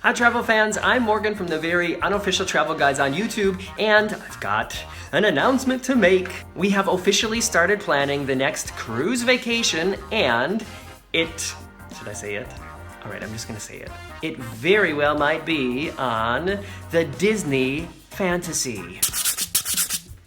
Hi travel fans, I'm Morgan from the very unofficial travel guides on YouTube, and I've got an announcement to make. We have officially started planning the next cruise vacation, and should I say it? All right, I'm just gonna say it. It very well might be on the Disney Fantasy.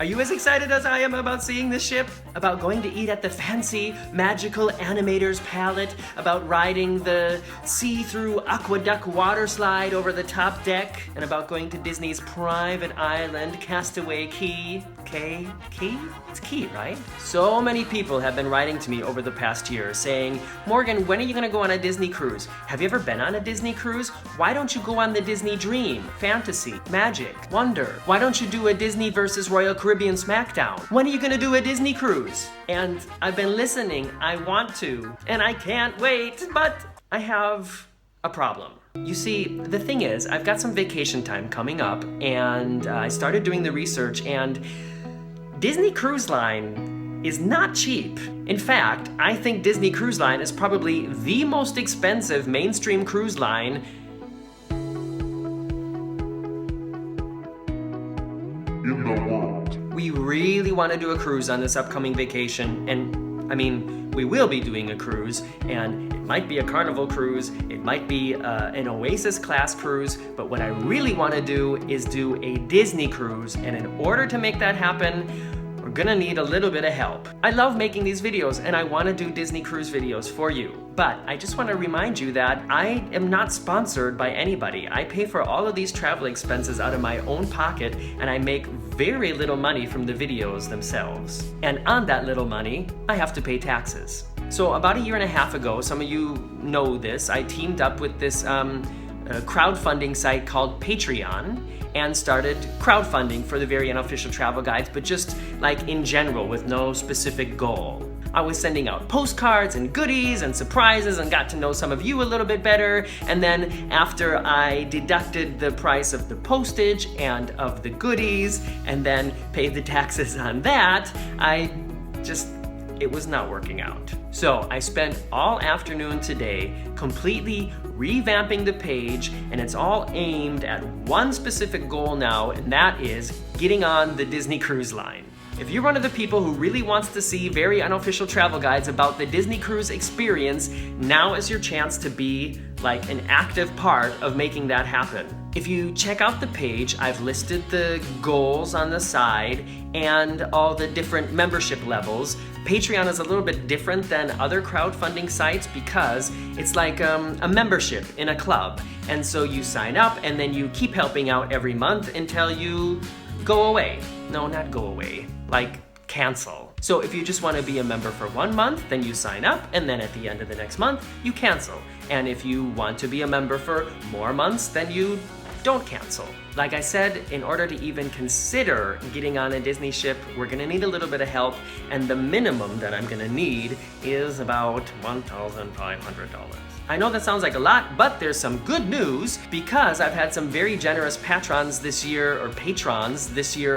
Are you as excited as I am about seeing this ship? About going to eat at the fancy magical animator's palette? About riding the see-through aqueduct water slide over the top deck? And about going to Disney's private island, Castaway Key? Key? It's Key, right? So many people have been writing to me over the past year saying, Morgan, when are you gonna go on a Disney cruise? Have you ever been on a Disney cruise? Why don't you go on the Disney Dream, Fantasy, Magic, Wonder? Why don't you do a Disney versus Royal Caribbean Smackdown? When are you gonna do a Disney cruise? And I've been listening, I want to, and I can't wait, but I have a problem. You see, the thing is, I've got some vacation time coming up, and I started doing the research, and Disney Cruise Line is not cheap. In fact, I think Disney Cruise Line is probably the most expensive mainstream cruise line in the world. We really want to do a cruise on this upcoming vacation, and I mean, we will be doing a cruise, and it might be a Carnival cruise, it might be an Oasis class cruise, but what I really want to do is do a Disney cruise, and in order to make that happen, we're gonna need a little bit of help. I love making these videos, and I want to do Disney cruise videos for you. But I just want to remind you that I am not sponsored by anybody. I pay for all of these travel expenses out of my own pocket, and I make very little money from the videos themselves. And on that little money, I have to pay taxes. So about a year and a half ago, some of you know this, I teamed up with this crowdfunding site called Patreon and started crowdfunding for the very unofficial travel guides, but just like in general with no specific goal. I was sending out postcards and goodies and surprises and got to know some of you a little bit better. And then after I deducted the price of the postage and of the goodies and then paid the taxes on that, it was not working out. So I spent all afternoon today completely revamping the page, and it's all aimed at one specific goal now, and that is getting on the Disney Cruise Line. If you're one of the people who really wants to see very unofficial travel guides about the Disney cruise experience, now is your chance to be like an active part of making that happen. If you check out the page, I've listed the goals on the side and all the different membership levels. Patreon is a little bit different than other crowdfunding sites because it's like a membership in a club. And so you sign up and then you keep helping out every month until you go away. No, not go away, like cancel. So if you just want to be a member for 1 month, then you sign up, and then at the end of the next month, you cancel. And if you want to be a member for more months, then you don't cancel. Like I said, in order to even consider getting on a Disney ship, we're gonna need a little bit of help, and the minimum that I'm gonna need is about $1,500. I know that sounds like a lot, but there's some good news because I've had some very generous patrons this year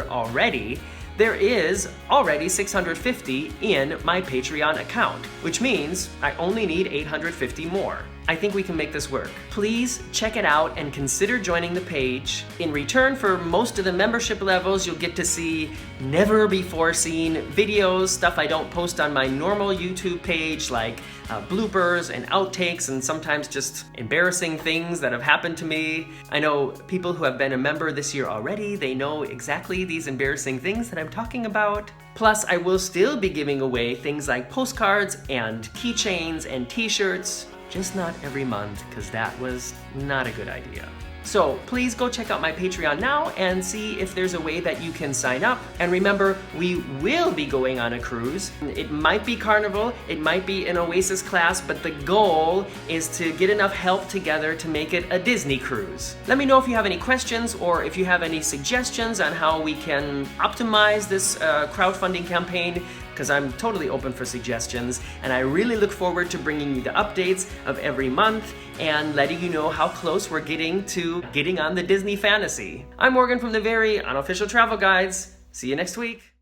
already. There is already $650 in my Patreon account, which means I only need $850 more. I think we can make this work. Please check it out and consider joining the page. In return for most of the membership levels, you'll get to see never before seen videos, stuff I don't post on my normal YouTube page, like bloopers and outtakes and sometimes just embarrassing things that have happened to me. I know people who have been a member this year already, they know exactly these embarrassing things that I'm talking about. Plus, I will still be giving away things like postcards and keychains and t-shirts. Just not every month, because that was not a good idea. So please go check out my Patreon now and see if there's a way that you can sign up. And remember, we will be going on a cruise. It might be Carnival, it might be an Oasis class, but the goal is to get enough help together to make it a Disney cruise. Let me know if you have any questions or if you have any suggestions on how we can optimize this crowdfunding campaign, because I'm totally open for suggestions, and I really look forward to bringing you the updates of every month and letting you know how close we're getting to getting on the Disney Fantasy. I'm Morgan from the very unofficial travel guides. See you next week.